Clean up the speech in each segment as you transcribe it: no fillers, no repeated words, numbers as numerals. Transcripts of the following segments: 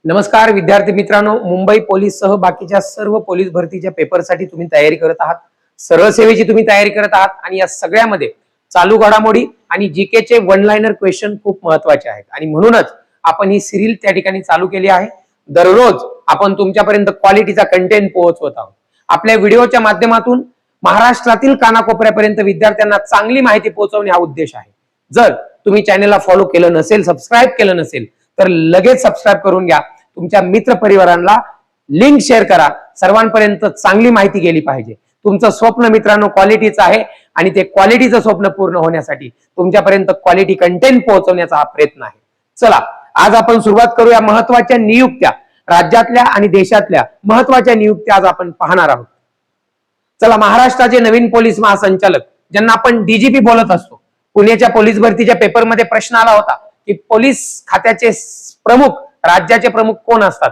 नमस्कार विद्यार्थी मित्रांनो, मुंबई पोलीस सह बाकीच्या सर्व पोलीस भरतीच्या पेपरसाठी तुम्ही तयारी करत आहात. सरळ सेवेची तुम्ही तयारी करत आहात आणि या सगळ्यामध्ये चालू घडामोडी आणि जीकेचे वन लाइनर क्वेश्चन खूप महत्वाचे आहेत आणि म्हणूनच आपण ही सिरीज त्या ठिकाणी चालू केली आहे. दररोज आपण तुमच्यापर्यंत क्वालिटीचा कंटेंट पोहोचवत आहोत. आपल्या व्हिडिओच्या माध्यमातून महाराष्ट्रातील कानाकोपऱ्यापर्यंत विद्यार्थ्यांना चांगली माहिती पोहोचवणे हा उद्देश आहे. जर तुम्ही चॅनलला फॉलो केलं नसेल, सबस्क्राईब केलं नसेल तर लगेच सबस्क्राईब करून घ्या. तुमच्या मित्र परिवारांना लिंक शेअर करा. सर्वांपर्यंत चांगली माहिती गेली पाहिजे. तुमचं स्वप्न मित्रांनो क्वालिटीचं आहे आणि ते क्वालिटीचं स्वप्न पूर्ण होण्यासाठी तुमच्यापर्यंत क्वालिटी कंटेंट पोहोचवण्याचा हा प्रयत्न आहे. चला आज आपण सुरुवात करूया. महत्वाच्या नियुक्त्या, राज्यातल्या आणि देशातल्या महत्वाच्या नियुक्त्या आज आपण पाहणार आहोत. चला, महाराष्ट्राचे नवीन पोलीस महासंचालक ज्यांना आपण डीजीपी बोलत असतो, पुण्याच्या पोलीस भरतीच्या पेपरमध्ये प्रश्न आला होता की पोलीस खात्याचे प्रमुख, राज्याचे प्रमुख कोण असतात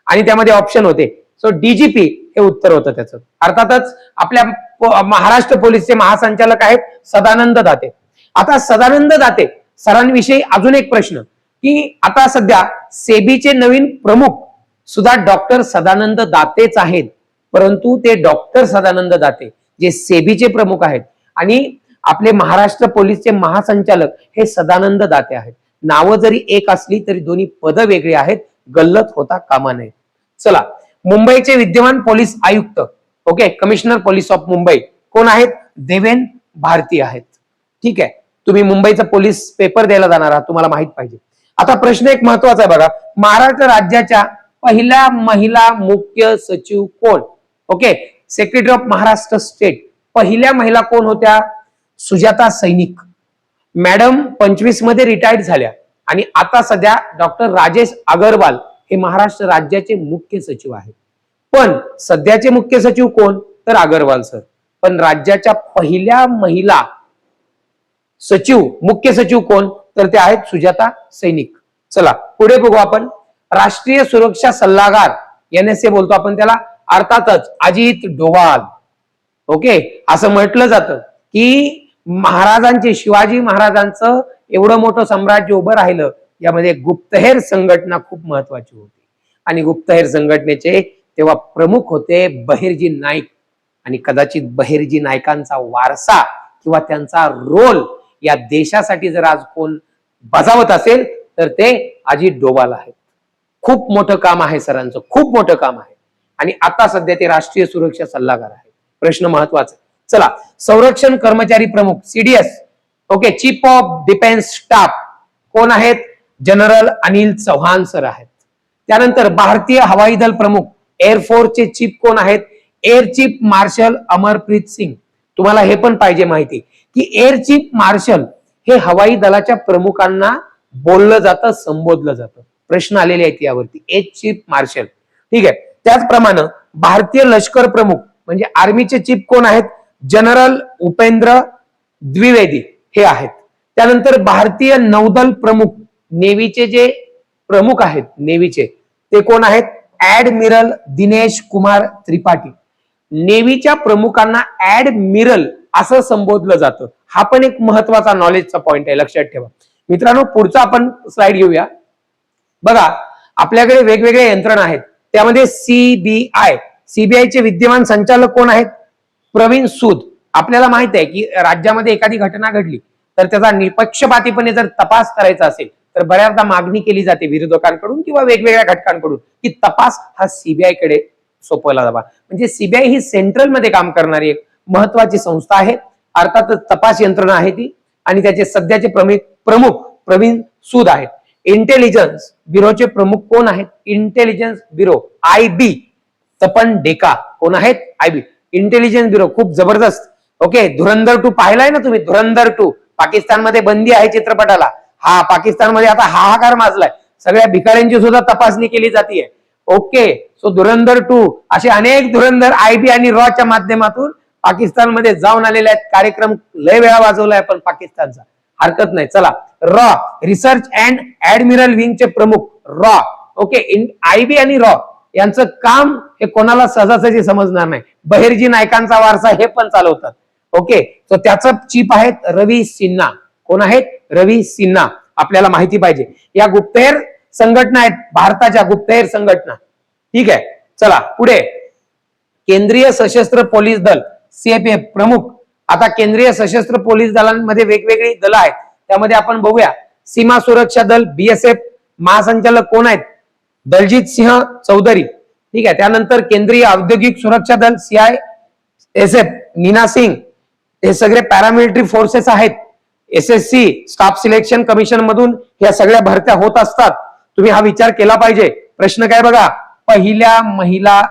आणि त्यामध्ये ऑप्शन होते. सो डीजीपी हे उत्तर होतं त्याचं. अर्थातच आपल्या महाराष्ट्र पोलीसचे महासंचालक आहेत सदानंद दाते. आता सदानंद दाते सरांविषयी अजून एक प्रश्न की आता सध्या सेबीचे नवीन प्रमुख सुद्धा डॉक्टर सदानंद दातेच आहेत, परंतु ते डॉक्टर सदानंद दाते जे सेबीचे प्रमुख आहेत आणि आपले महाराष्ट्र पोलीसचे महासंचालक हे सदानंद दाते आहेत. नावं जरी एक असली तरी दोन्ही पद वेगळे आहेत. गल्लत होता कामा नये. चला, मुंबईचे विद्यमान पोलीस आयुक्त, okay, commissioner police of Mumbai कोण आहेत? देवेन भारती आहेत. ठीक आहे, तुम्ही मुंबईचा पोलीस पेपर द्यायला जाणार आहात, तुम्हाला माहित पाहिजे. आता प्रश्न एक महत्वाचा आहे बघा, महाराष्ट्र राज्याच्या पहिल्या महिला मुख्य सचिव कोण? Okay, secretary of Maharashtra state पहिल्या महिला कोण होत्या? सुजाता सैनिक. मॅडम 25 मध्ये रिटायर्ड झाल्या आणि आता सध्या डॉक्टर राजेश अगरवाल हे महाराष्ट्र राज्याचे मुख्य सचिव आहेत. पण सध्याचे मुख्य सचिव कोण? तर अगरवाल सर. पण राज्याच्या पहिल्या महिला सचिव, मुख्य सचिव कोण? तर ते आहेत सुजाता सैनिक. चला पुढे बघू आपण. राष्ट्रीय सुरक्षा सल्लागार NSA बोलतो आपण त्याला, अर्थातच अजित डोवाल. ओके, असं म्हटलं जातं की महाराजांचे, शिवाजी महाराजांचं एवढं मोठं साम्राज्य उभं राहिलं यामध्ये गुप्तहेर संघटना खूप महत्वाची होती आणि गुप्तहेर संघटनेचे तेव्हा प्रमुख होते बहिर्जी नाईक. आणि कदाचित बहिर्जी नाईकांचा वारसा किंवा त्यांचा रोल या देशासाठी जर आज कोण बजावत असेल तर ते अजित डोवाल आहेत. खूप मोठं काम आहे सरांचं, खूप मोठं काम आहे आणि आता सध्या ते राष्ट्रीय सुरक्षा सल्लागार आहेत. प्रश्न महत्वाचा. चला, संरक्षण कर्मचारी प्रमुख CDS, okay, chief of defence staff कोण आहेत? जनरल अनिल चौहान सर आहेत. त्यानंतर भारतीय हवाई दल प्रमुख, एअरफोर्सचे चीफ कोण आहेत? Air chief marshal Amarpreet Singh. तुम्हाला हे पण पाहिजे माहिती की एअर चीफ मार्शल हे हवाई दलाच्या प्रमुखांना बोललं जातं, संबोधलं जातं. प्रश्न आलेले आहेत यावरती, एअर चीफ मार्शल. ठीक आहे. त्याचप्रमाणे भारतीय लष्कर प्रमुख म्हणजे आर्मीचे चीफ कोण आहेत? जनरल उपेंद्र द्विवेदी हे आहेत. त्यानंतर भारतीय नौदल प्रमुख, नेव्हीचे जे प्रमुख आहेत नेव्हीचे ते कोण आहेत? ऍडमिरल दिनेश कुमार त्रिपाठी. नेव्हीच्या प्रमुखांना ऍडमिरल असं संबोधलं जातं. हा पण एक महत्वाचा नॉलेजचा पॉइंट आहे, लक्षात ठेवा मित्रांनो. पुढचा आपण स्लाइड घेऊया. बघा, आपल्याकडे वेगवेगळ्या यंत्रणा आहेत, त्यामध्ये सीबीआयचे विद्यमान संचालक कोण आहेत? प्रवीण सूद. आपल्याला माहित आहे की राज्यामध्ये एखादी घटना घडली तर त्याचा निपक्षपातीपणे जर तपास करायचा असेल तर बऱ्याचदा मागणी केली जाते विरोधकांकडून किंवा वेगवेगळ्या घटकांकडून की तपास हा सीबीआय कडे सोपवला जावा. म्हणजे सीबीआय ही सेंट्रल मध्ये काम करणारी एक महत्वाची संस्था आहे. अर्थातच तपास यंत्रणा आहे ती आणि त्याचे सध्याचे प्रमुख प्रवीण सूद आहेत. इंटेलिजन्स ब्युरोचे प्रमुख कोण आहेत? इंटेलिजन्स ब्युरो IB तपन डेका कोण आहेत? IB intelligence bureau. खूप जबरदस्त. ओके, धुरंधर 2 पाहिलाय ना तुम्ही? धुरंधर 2 पाकिस्तानमध्ये बंदी आहे चित्रपटाला. हा पाकिस्तानमध्ये आता हाहाकार माजलाय, सगळ्या भिकाऱ्यांची सुद्धा तपासणी केली जाते. ओके, सो धुरंधर 2 असे अनेक धुरंधर IB आणि रॉच्या माध्यमातून पाकिस्तानमध्ये जाऊन आलेले आहेत. कार्यक्रम लय वेळा वाजवलाय पण पाकिस्तानचा, हरकत नाही. चला, रॉ रिसर्च अँड ऍडमिरल विंगचे प्रमुख रॉ. ओके, IB आणि रॉ यांचं काम हे कोणाला सहजासहजी समजणार नाही. बहिर्जी नायकांचा वारसा हे पण चालवतात. ओके, सो त्याचं चीफ आहेत रवी सिन्हा. कोण आहेत? रवी सिन्हा. आपल्याला माहिती पाहिजे. या गुप्तहेर संघटना आहेत भारताच्या गुप्तहेर संघटना. ठीक आहे, चला पुढे. केंद्रीय सशस्त्र पोलीस दल सीएपीएफ प्रमुख. आता केंद्रीय सशस्त्र पोलीस दलांमध्ये वेगवेगळी दल आहेत, त्यामध्ये आपण बघूया. सीमा सुरक्षा दल बीएसएफ, महासंचालक कोण आहेत? दलजीत सिंह चौधरी. ठीक आहे, त्यानंतर केंद्रीय औद्योगिक सुरक्षा दल सीआयएसएफ नीना सिंग. हे सगळे पॅरामिलिटरी फोर्सेस आहेत. एसएससी स्टाफ सिलेक्शन कमिशन मधून ह्या सगळ्या भरत्या होत असतात. तुम्ही हा विचार केला पाहिजे. प्रश्न काय बघा, पहिल्या महिला,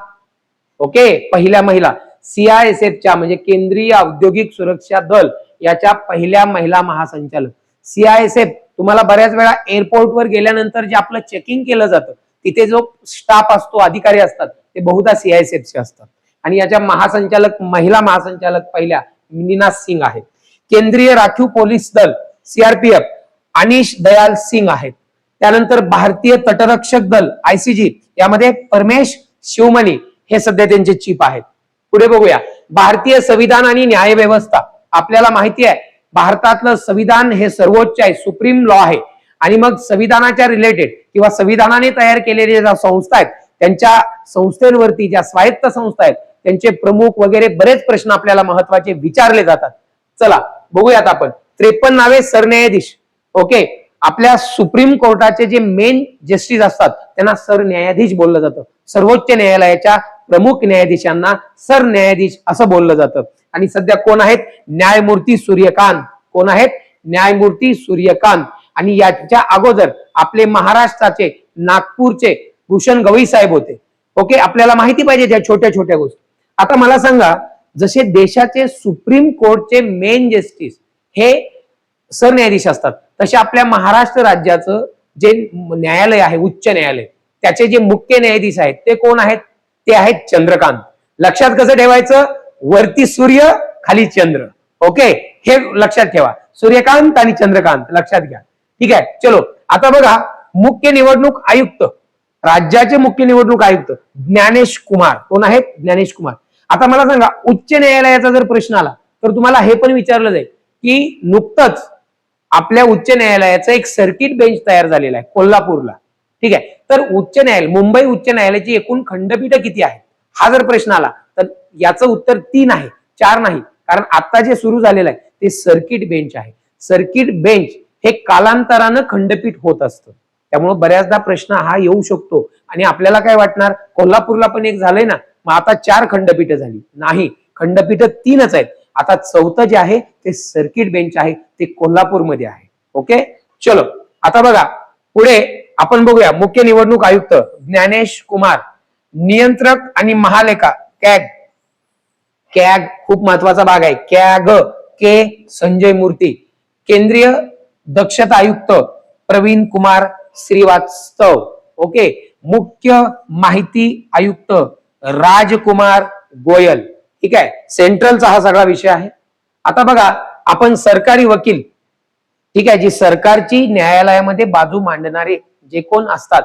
ओके, पहिल्या महिला सीआयएसएफच्या म्हणजे केंद्रीय औद्योगिक सुरक्षा दल याच्या पहिल्या महिला महासंचालक. सीआयएसएफ तुम्हाला बऱ्याच वेळा एअरपोर्टवर गेल्यानंतर जे आपलं चेकिंग केलं जातं तिथे जो स्टाफ असतो, अधिकारी असतात, ते बहुधा सीआयएसएफचे असतात. आणि याच्या महासंचालक, महिला महासंचालक पहिल्या नीना सिंग आहेत. केंद्रीय राखीव पोलीस दल सीआरपीएफ अनिश दयाल सिंग आहेत. त्यानंतर भारतीय तटरक्षक दल आयसीजी यामध्ये परमेश शिवमणी हे सध्या त्यांचे चीफ आहेत. पुढे बघूया. भारतीय संविधान आणि न्याय व्यवस्था. आपल्याला माहिती आहे भारतातलं संविधान हे सर्वोच्च आहे, सुप्रीम लॉ आहे. आणि मग संविधानाच्या रिलेटेड किंवा संविधानाने तयार केलेल्या ज्या संस्था आहेत त्यांच्या संस्थेवरती, ज्या स्वायत्त संस्था आहेत त्यांचे प्रमुख वगैरे बरेच प्रश्न आपल्याला महत्वाचे विचारले जातात. चला बघूयात आपण. 53 सरन्यायाधीश. ओके, आपल्या सुप्रीम कोर्टाचे जे मेन जस्टिस असतात त्यांना सरन्यायाधीश बोललं जातं. सर्वोच्च न्यायालयाच्या प्रमुख न्यायाधीशांना सरन्यायाधीश असं बोललं जातं. आणि सध्या कोण आहेत? न्यायमूर्ती सूर्यकांत. कोण आहेत? न्यायमूर्ती सूर्यकांत. आणि याच्या अगोदर आपले महाराष्ट्राचे, नागपूरचे भूषण गवई साहेब होते. ओके, आपल्याला माहिती पाहिजे त्या छोट्या छोट्या गोष्टी. आता मला सांगा, जसे देशाचे सुप्रीम कोर्टचे मेन जस्टिस हे सरन्यायाधीश असतात, तसे आपल्या महाराष्ट्र राज्याचं जे न्यायालय आहे, उच्च न्यायालय, त्याचे जे मुख्य न्यायाधीश आहेत ते कोण आहेत? ते आहेत चंद्रकांत. लक्षात कसं ठेवायचं? वरती सूर्य, खाली चंद्र. ओके, हे लक्षात ठेवा. सूर्यकांत आणि चंद्रकांत लक्षात घ्या. ठीक आहे, चलो आता बघा. मुख्य निवडणूक आयुक्त, राज्याचे मुख्य निवडणूक आयुक्त ज्ञानेश कुमार. कोण आहेत? ज्ञानेश कुमार. आता मला सांगा, उच्च न्यायालयाचा जर प्रश्न आला तर तुम्हाला हे पण विचारलं जाईल की नुकतंच आपल्या उच्च न्यायालयाचं एक सर्किट बेंच तयार झालेला आहे कोल्हापूरला. ठीक आहे, तर उच्च न्यायालय, मुंबई उच्च न्यायालयाची एकूण खंडपीठ किती आहे हा जर प्रश्न आला तर याचं उत्तर 3 आहे, 4 नाही. कारण आता जे सुरू झालेलं आहे ते सर्किट बेंच आहे. सर्किट बेंच हे कालांतरानं खंडपीठ होत असतं. त्यामुळे बऱ्याचदा प्रश्न हा येऊ शकतो. आणि आपल्याला काय वाटणार, कोल्हापूरला पण एक झालंय ना, मग आता 4 खंडपीठ झाली. नाही, खंडपीठ 3च आहेत. आता 4थं जे आहे ते सर्किट बेंच आहे, ते कोल्हापूरमध्ये आहे. ओके, चलो आता बघा पुढे आपण बघूया. मुख्य निवडणूक आयुक्त ज्ञानेश कुमार. नियंत्रक आणि महालेखा कॅग. कॅग खूप महत्वाचा भाग आहे. कॅग के संजय मूर्ती. केंद्रीय दक्षता आयुक्त प्रवीण कुमार श्रीवास्तव. ओके, मुख्य माहिती आयुक्त राजकुमार गोयल. ठीक आहे, सेंट्रलचा हा सगळा विषय आहे. आता बघा, आपण सरकारी वकील, ठीक आहे, जी सरकारची न्यायालयामध्ये बाजू मांडणारे जे कोण असतात.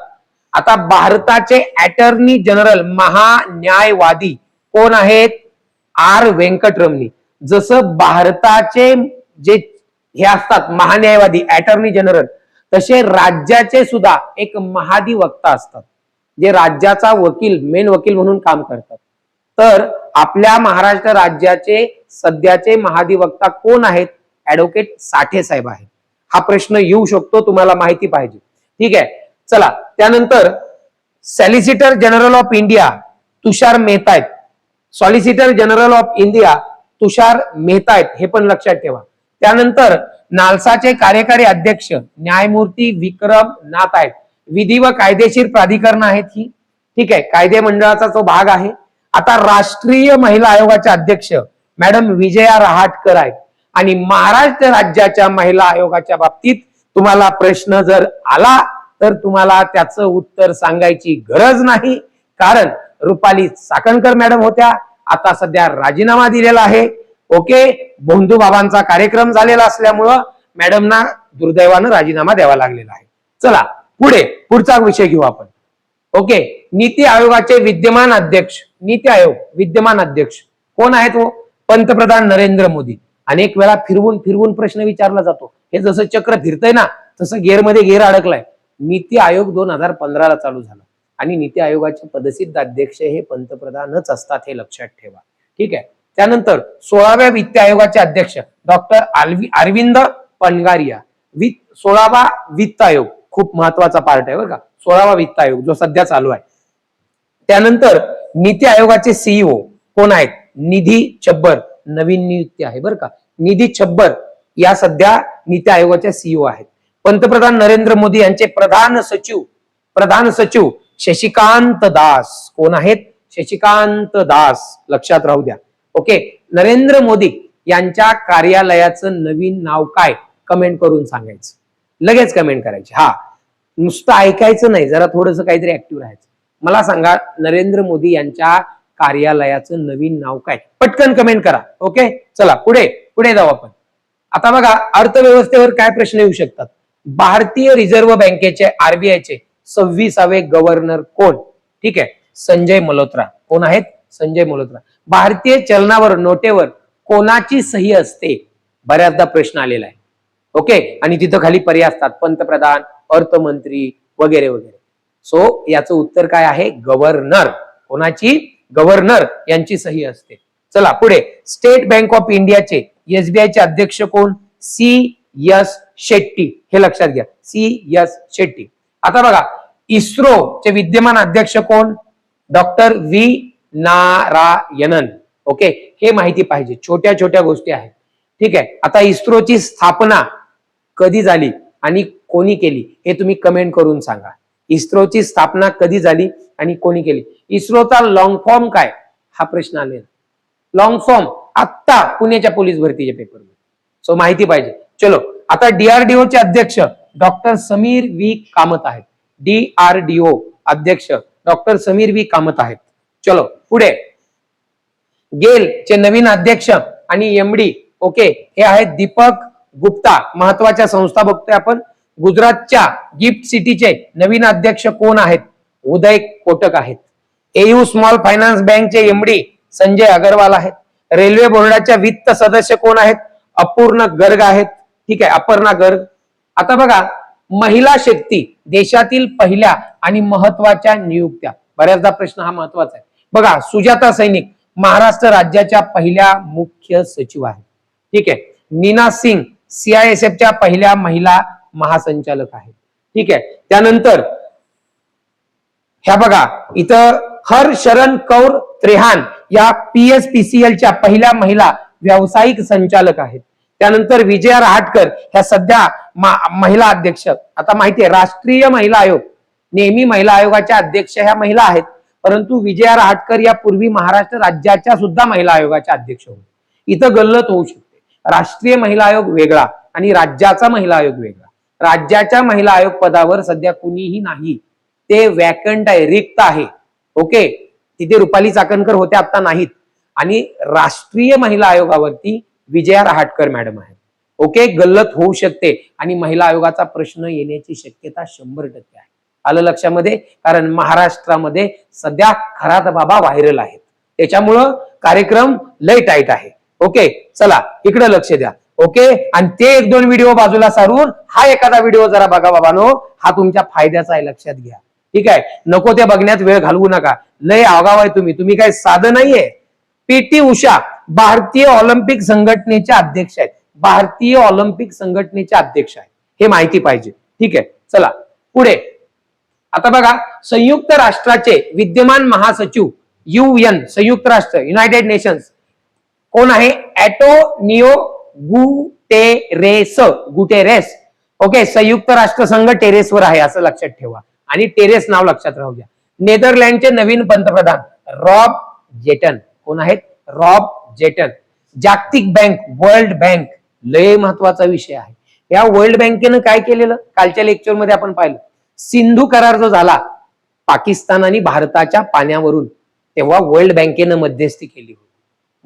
आता भारताचे अटर्नी जनरल, महान्यायवादी कोण आहेत? आर व्यंकटरमणी. जसं भारताचे जे हे असतात महान्यायवादी, अटर्नी जनरल, तसे राज्याचे सुद्धा एक महाधिवक्ता असतात जे राज्याचा वकील, मेन वकील म्हणून काम करतात. तर आपल्या महाराष्ट्र राज्याचे सध्याचे महाधिवक्ता कोण आहेत? ऍडव्होकेट साठे साहेब आहेत. हा प्रश्न येऊ शकतो, तुम्हाला माहिती पाहिजे. ठीक आहे, चला त्यानंतर solicitor general of India Tushar Mehta आहेत. Solicitor general of India Tushar Mehta आहेत, हे पण लक्षात ठेवा. त्यानंतर नालसाचे कार्यकारी अध्यक्ष न्यायमूर्ती विक्रम नाथ आहेत. विधी व कायदेशीर प्राधिकरण आहेत ही. ठीक आहे, कायदे मंडळाचा तो भाग आहे. आता राष्ट्रीय महिला आयोगाच्या अध्यक्ष मॅडम विजया रहाटकर आहेत. आणि महाराष्ट्र राज्याच्या महिला आयोगाच्या बाबतीत तुम्हाला प्रश्न जर आला तर तुम्हाला त्याचं उत्तर सांगायची गरज नाही, कारण रुपाली चाकणकर मॅडम होत्या, आता सध्या राजीनामा दिलेला आहे. ओके, भोंदू बाबांचा कार्यक्रम झालेला असल्यामुळं मॅडमना दुर्दैवानं राजीनामा द्यावा लागलेला आहे. चला पुढे, पुढचा विषय घेऊ आपण. ओके, नीती आयोगाचे विद्यमान अध्यक्ष, नीती आयोग विद्यमान अध्यक्ष कोण आहेत? वो पंतप्रधान नरेंद्र मोदी. अनेक वेळा फिरवून फिरवून प्रश्न विचारला जातो. हे जसं चक्र फिरतंय ना, तसं गेअरमध्ये गेअर अडकलाय. नीती आयोग 2015 चालू झाला आणि नीती आयोगाचे पदसिद्ध अध्यक्ष हे पंतप्रधानच असतात, हे लक्षात ठेवा. ठीक आहे. त्यानंतर 16व्या वित्त आयोगाचे अध्यक्ष डॉक्टर अरविंद पनगारिया. 16वा वित्त आयोग खूप महत्वाचा पार्ट आहे बरं का, 16वा वित्त आयोग जो सध्या चालू आहे. त्यानंतर नीती आयोगाचे सीईओ कोण आहेत? निधी छब्बर, नवीन नियुक्ती आहे बरं का. निधी छब्बर या सध्या नीती आयोगाच्या सीईओ आहेत. पंतप्रधान नरेंद्र मोदी यांचे प्रधान सचिव शशिकांत दास कोण आहेत? शशिकांत दास, लक्षात राहू द्या. ओके. नरेंद्र मोदी यांच्या कार्यालयाचं नवीन नाव काय? कमेंट करून सांगायचं, लगेच कमेंट करायची. हा, नुसतं ऐकायचं नाही, जरा थोडंसं काहीतरी ऍक्टिव्ह राहायचं. मला सांगा नरेंद्र मोदी यांच्या कार्यालयाचं नवीन नाव काय? पटकन कमेंट करा. ओके, चला पुढे जाऊ आपण. आता बघा, अर्थव्यवस्थेवर काय प्रश्न येऊ शकतात. भारतीय रिझर्व्ह बँकेचे आरबीआयचे 26वे गव्हर्नर कोण? ठीक आहे, संजय मल्होत्रा. कोण आहेत? संजय मल्होत्रा. भारतीय चलनावर, नोटेवर कोणाची सही असते? बऱ्याचदा प्रश्न आलेला आहे. ओके, आणि तिथं खाली पर्याय असतात, पंतप्रधान, अर्थमंत्री वगैरे वगैरे. सो याचं उत्तर काय आहे? गव्हर्नर. कोणाची? गव्हर्नर यांची सही असते. चला पुढे. स्टेट बँक ऑफ इंडियाचे, एसबीआयचे अध्यक्ष कोण? CS शेट्टी. हे लक्षात घ्या, CS शेट्टी. आता बघा, इस्रोचे विद्यमान अध्यक्ष कोण? Doctor V Narayanan. ओके, हे माहिती पाहिजे, छोट्या छोट्या गोष्टी आहेत. ठीक आहे. आता इस्रोची स्थापना कधी झाली आणि कोणी केली हे तुम्ही कमेंट करून सांगा. इस्रोची स्थापना कधी झाली आणि कोणी केली? इस्रोचा लॉंग फॉर्म काय? हा प्रश्न आलेला. लॉंग फॉर्म आत्ता पुण्याच्या पोलीस भरतीच्या पेपरमध्ये. सो माहिती पाहिजे. चलो, आता DRDO चे अध्यक्ष डॉक्टर समीर V कामत आहेत. DRDO अध्यक्ष डॉक्टर समीर V कामत आहेत. चलो पुढे. गेल चे नवीन अध्यक्ष आणि MD ओके हे आहेत दीपक गुप्ता. महत्वाच्या संस्था बघतोय आपण. गुजरातच्या गिफ्ट सिटीचे नवीन अध्यक्ष कोण आहेत? उदय कोटक आहेत. AU स्मॉल फायनान्स बँकचे MD संजय अग्रवाल आहेत. रेल्वे बोर्डाच्या वित्त सदस्य कोण आहेत? अपूर्ण गर्ग आहेत. ठीक आहे, अपर्णा गर्ग. आता बघा, महिला शक्ती देशातील पहिल्या आणि महत्वाच्या नियुक्त्या. बऱ्याचदा प्रश्न हा महत्वाचा आहे बघा. सुजाता सैनिक महाराष्ट्र राज्याच्या पहिल्या मुख्य सचिव आहेत. ठीक आहे. नीना सिंग CISFच्या पहिल्या महिला महासंचालक आहेत. ठीक आहे. त्यानंतर ह्या बघा, इथं हरशरण कौर त्रेहान या PSPCLच्या पहिल्या महिला व्यावसायिक संचालक आहेत. त्यानंतर विजया रहाटकर ह्या सध्या महिला अध्यक्ष. आता माहितीये, राष्ट्रीय महिला आयोग, नेहमी महिला आयोगाच्या अध्यक्ष ह्या महिला आहेत, परंतु विजया रहाटकर या पूर्वी महाराष्ट्र राज्याच्या सुद्धा महिला आयोगाच्या अध्यक्ष होते. इथं गल्लत होऊ शकते. राष्ट्रीय महिला आयोग वेगळा आणि राज्याचा महिला आयोग वेगळा. राज्याच्या महिला आयोग पदावर सध्या कुणीही नाही, ते वॅकंट आहे, रिक्त आहे. ओके, तिथे रुपाली चाकणकर होत्या, आता नाहीत. आणि राष्ट्रीय महिला आयोगावरती विजया रहाटकर मॅडम आहेत. ओके, गल्लत होऊ शकते आणि महिला आयोगाचा प्रश्न येण्याची शक्यता 100% आहे. आलं लक्षामध्ये? कारण महाराष्ट्रामध्ये सध्या खरात बाबा व्हायरल आहेत, त्याच्यामुळं कार्यक्रम लय टाईट आहे. ओके, चला इकडे लक्ष द्या. ओके, आणि ते 1-2 व्हिडिओ बाजूला सारून हा एखादा व्हिडिओ जरा बघा बाबानो, हा तुमच्या फायद्याचा आहे, लक्षात घ्या. ठीक आहे, नको ते बघण्यात वेळ घालवू नका. लय आगाव आहे तुम्ही काय साधं नाहीये. PT उषा भारतीय ऑलिम्पिक संघटनेच्या अध्यक्ष आहेत. भारतीय ऑलिम्पिक संघटनेच्या अध्यक्ष आहेत, हे माहिती पाहिजे. ठीक आहे, चला पुढे. आता बघा, संयुक्त राष्ट्राचे विद्यमान महासचिव UN संयुक्त राष्ट्र युनायटेड नेशन्स कोण आहे? Antonio Guterres. ओके, संयुक्त राष्ट्र संघ टेरेसवर आहे असं लक्षात ठेवा आणि टेरेस नाव लक्षात राहू द्या. नेदरलँडचे नवीन पंतप्रधान रॉब जेटन. कोण आहेत? रॉब जेटन. जागतिक बँक, वर्ल्ड बँक लय महत्वाचा विषय आहे. या वर्ल्ड बँकेनं काय केलेलं कालच्या लेक्चरमध्ये आपण पाहिलं. सिंधू करार जो झाला पाकिस्तान आणि भारताच्या पाण्यावरून, तेव्हा वर्ल्ड बँकेनं मध्यस्थी केली होती,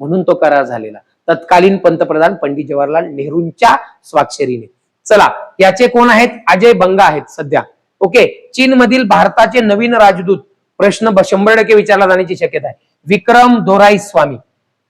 म्हणून तो करार झालेला. तत्कालीन पंतप्रधान पंडित जवाहरलाल नेहरूंच्या स्वाक्षरीने. चला, याचे कोण आहेत? अजय बंगा आहेत सध्या. ओके, चीन मधील भारताचे नवीन राजदूत. प्रश्न 100% विचारला जाण्याची शक्यता आहे. विक्रम दोराईस्वामी.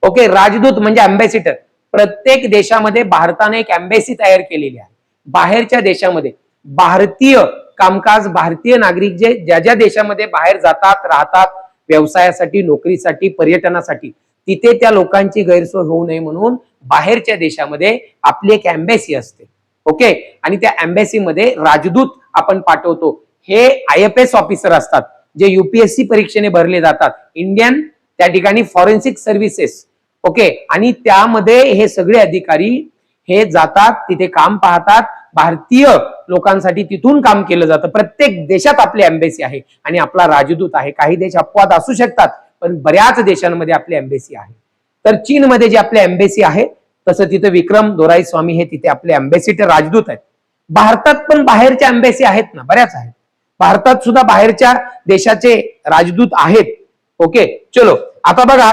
ओके, राजदूत म्हणजे अँबॅसिडर. प्रत्येक देशामध्ये भारताने एक अँबॅसी तयार केलेली आहे. बाहेरच्या देशामध्ये भारतीय कामकाज भारतीय नागरिक जे ज्या ज्या देशामध्ये बाहेर जातात, राहतात, व्यवसायासाठी, नोकरीसाठी, पर्यटनासाठी, तिथे त्या लोकांची गैरसोय होऊ नये म्हणून बाहेरच्या देशामध्ये आपली एक एम्बॅसी असते. ओके, आणि त्या एम्बॅसी मध्ये राजदूत आपण पाठवतो. हे IFS ऑफिसर असतात जे UPSC परीक्षेने भरले जातात, इंडियन त्या ठिकाणी फॉरेन्सिक सर्व्हिसेस. ओके, आणि त्यामध्ये हे सगळे अधिकारी हे जातात, तिथे काम पाहतात, भारतीय लोकांसाठी तिथून काम केलं जातं. प्रत्येक देशात आपली एम्बेसी आहे आणि आपला राजदूत आहे. काही देश अपवाद असू शकतात, पण बऱ्याच देशांमध्ये आपली एम्बेसी आहे. तर चीनमध्ये जी आपली एम्बेसी आहे, तसं तिथे विक्रम दोराई स्वामी हे तिथे आपले अँबॅसिडर राजदूत आहेत. भारतात पण बाहेरच्या एम्बेसी आहेत ना, बऱ्याच आहेत. भारतात सुद्धा बाहेरच्या देशाचे राजदूत आहेत. ओके, चलो आता बघा,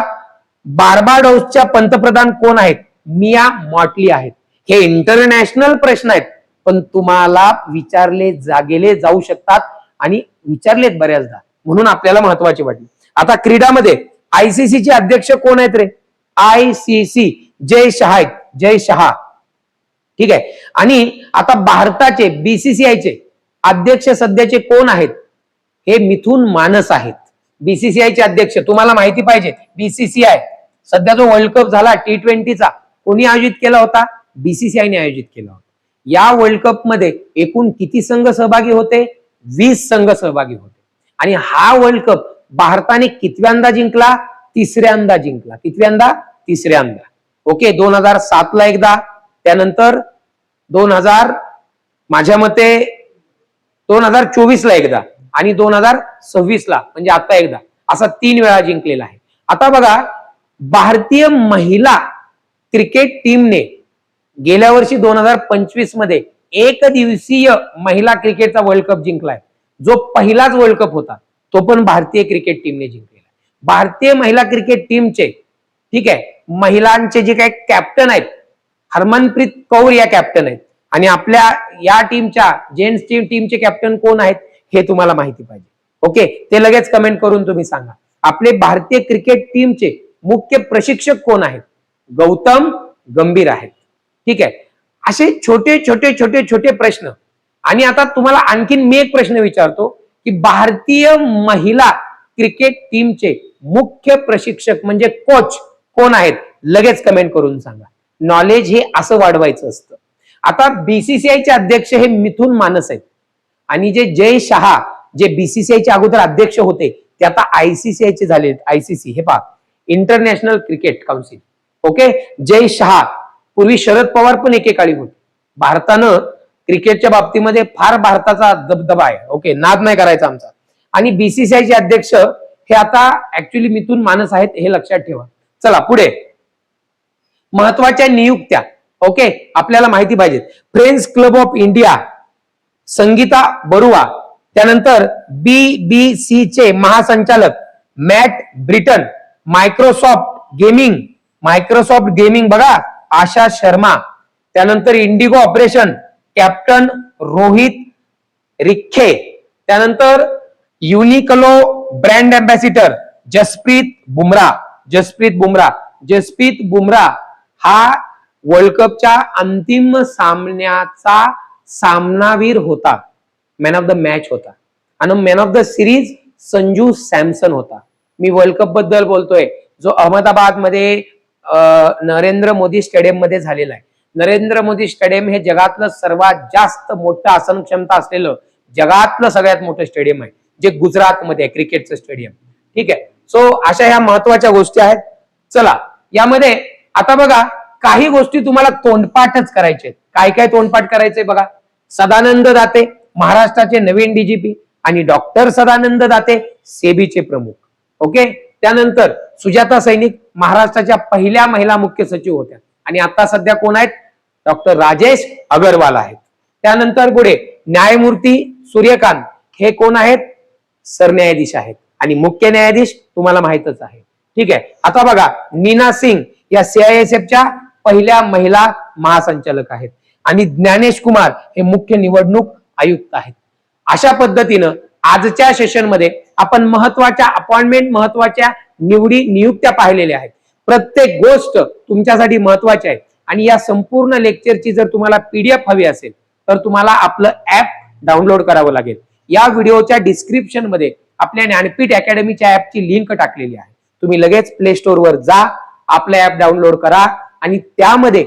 बार्बाडोसच्या पंतप्रधान कोण आहेत? मिया मॉटली आहेत. हे इंटरनॅशनल प्रश्न आहेत, पण तुम्हाला विचारले गेले जाऊ शकतात आणि विचारलेत बऱ्याचदा, म्हणून आपल्याला महत्वाचे वाटले. आता क्रीडामध्ये ICC चे अध्यक्ष कोण आहेत रे? ICC जय शहा आहेत, जय शहा. ठीक आहे. आणि आता भारताचे BCCI चे अध्यक्ष सध्याचे कोण आहेत? हे मिथुन मानस आहेत. BCCI चे अध्यक्ष तुम्हाला माहिती पाहिजे. BCCI सध्या जो वर्ल्ड कप झाला T20चा, कोणी आयोजित केला होता? BCCI ने आयोजित केला होता. या वर्ल्ड कप मध्ये एकूण किती संघ सहभागी होते? 20 संघ सहभागी होते. आणि हा वर्ल्ड कप भारताने कितव्यांदा जिंकला? तिसऱ्यांदा जिंकला. कितव्यांदा? तिसऱ्यांदा. ओके, 2007 ला एकदा, त्यानंतर 2000 माझ्या मते 2024 ला एकदा आणि 2026 ला, म्हणजे आता एकदा, असा 3 वेळा जिंकलेला आहे. आता बघा, भारतीय महिला क्रिकेट टीमने गेल्या वर्षी 2025 मध्ये एक दिवसीय महिला क्रिकेटचा वर्ल्ड कप जिंकलाय. जो पहिलाच वर्ल्ड कप होता, तो पण भारतीय क्रिकेट टीमने जिंकलेला. भारतीय महिला क्रिकेट टीमचे, ठीक आहे, महिलांचे जे काही कॅप्टन आहेत, हरमनप्रीत कौर या कॅप्टन आहेत. आणि आपल्या या टीमच्या जेंट्स टीमचे कॅप्टन कोण आहेत हे तुम्हाला माहिती पाहिजे. ओके, ते लगेच कमेंट करून तुम्ही सांगा. आपले भारतीय क्रिकेट टीमचे मुख्य प्रशिक्षक कोण आहेत? गौतम गंभीर आहेत. ठीक आहे. असे छोटे छोटे छोटे छोटे प्रश्न. आणि आता तुम्हाला आणखीन मी एक प्रश्न विचारतो की भारतीय महिला क्रिकेट टीमचे मुख्य प्रशिक्षक म्हणजे कोच कोण आहेत? लगेच कमेंट करून सांगा. नॉलेज हे असं वाढवायचं असतं. आता BCCI चे अध्यक्ष हे मिथुन मानस आहेत आणि जे जय शहा जे BCCI चे अगोदर अध्यक्ष होते ते आता ICCI चे झाले. ICC हे पहा, इंटरनॅशनल क्रिकेट काउन्सिल. ओके, जय शहा पूर्वी शरद पवार पण एकेकाळी होते. भारतानं क्रिकेटच्या बाबतीमध्ये फार भारताचा दबदबा आहे. ओके, नाद नाही करायचा आमचा. आणि BCCI चे अध्यक्ष हे आता ऍक्च्युली मिथुन मानस आहेत, हे लक्षात ठेवा. चला पुढे, महत्वाच्या नियुक्त्या. ओके, आपल्याला माहिती पाहिजे. Friends club of India Sangeeta Barua, त्यानंतर BBC चे महासंचालक मॅट ब्रिटन, मायक्रोसॉफ्ट गेमिंग बघा आशा शर्मा, त्यानंतर इंडिगो ऑपरेशन कॅप्टन रोहित रिखे, त्यानंतर युनिक्लो ब्रँड अँबॅसिडर जसप्रीत बुमराह हा वर्ल्ड कपच्या अंतिम सामन्याचा सामनावीर होता, मॅन ऑफ द मॅच होता. आणि man of the series Sanju Samson होता. मी वर्ल्ड कप बद्दल बोलतोय, जो अहमदाबाद मध्ये नरेंद्र मोदी स्टेडियम मध्ये झालेला आहे. नरेंद्र मोदी स्टेडियम हे जगातलं सर्वात जास्त मोठं आसन क्षमता असलेलं जगातलं सगळ्यात मोठं स्टेडियम आहे, जे गुजरातमध्ये आहे, क्रिकेटचं स्टेडियम. ठीक आहे. सो अशा ह्या महत्वाच्या गोष्टी आहेत. चला, यामध्ये आता बघा, काही गोष्टी तुम्हाला तोंडपाठच करायचे. काय काय तोंडपाठ करायचे बघा. सदानंद दाते महाराष्ट्राचे नवीन DGP आणि डॉक्टर सदानंद दाते सेबीचे प्रमुख. ओके, त्यानंतर सुजाता सैनिक महाराष्ट्राच्या पहिल्या महिला मुख्य सचिव होत्या आणि आता सध्या कोण आहेत? डॉक्टर राजेश अगरवाल आहेत. त्यानंतर पुढे न्यायमूर्ती सूर्यकांत हे कोण आहेत? सरन्यायाधीश आहेत आणि मुख्य न्यायाधीश तुम्हाला माहितच आहे. ठीक आहे. आता बघा, नीना सिंग या CISFच्या पहिल्या महिला महासंचालक आहेत आणि ज्ञानेश कुमार हे मुख्य निवडणूक आयुक्त आहेत. अशा पद्धतीनं आजच्या सेशनमध्ये आपण महत्वाच्या अपॉइंटमेंट, महत्वाच्या नियुक्त्या पाहिलेल्या आहेत. प्रत्येक गोष्ट तुमच्यासाठी महत्वाची आहे आणि या संपूर्ण लेक्चरची जर तुम्हाला PDF हवी असेल तर तुम्हाला आपलं ऍप डाउनलोड करावं लागेल. या व्हिडिओच्या डिस्क्रिप्शन मध्ये आपल्या ज्ञानपीठ अकॅडमीच्या ऍपची लिंक टाकलेली आहे. तुम्ही लगेच प्ले स्टोर वर जा, आपलं ऍप डाउनलोड करा आणि त्यामध्ये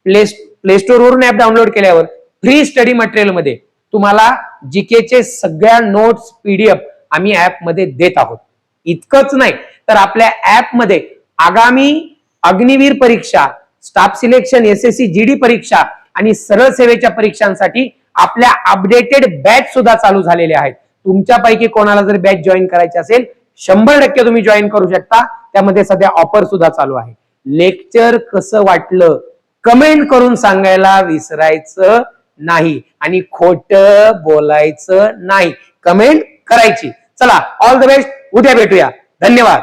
प्ले स्टोर वरून ऍप डाउनलोड केल्यावर फ्री स्टडी मटेरियल मध्ये तुम्हाला जीकेचे सगळ्या नोट्स पीडीएफ आम्ही ऍप मध्ये देत आहोत. इतकंच नाही तर आपल्या ऍप मध्ये आगामी अग्निवीर परीक्षा, स्टाफ सिलेक्शन, एसएससी जीडी परीक्षा आणि सरळ सेवेच्या परीक्षांसाठी आपल्या अपडेटेड बॅच सुद्धा चालू झालेल्या आहेत. तुमच्यापैकी कोणाला जर बॅच जॉईन करायची असेल 100% तुम्ही जॉईन करू शकता. त्यामध्ये सध्या ऑफर सुद्धा चालू आहे. लेक्चर कसं वाटलं कमेंट करून सांगायला विसरायचं नाही आणि खोटं बोलायचं नाही. कमेंट करायची. चला, ऑल द बेस्ट. उद्या भेटूया. धन्यवाद.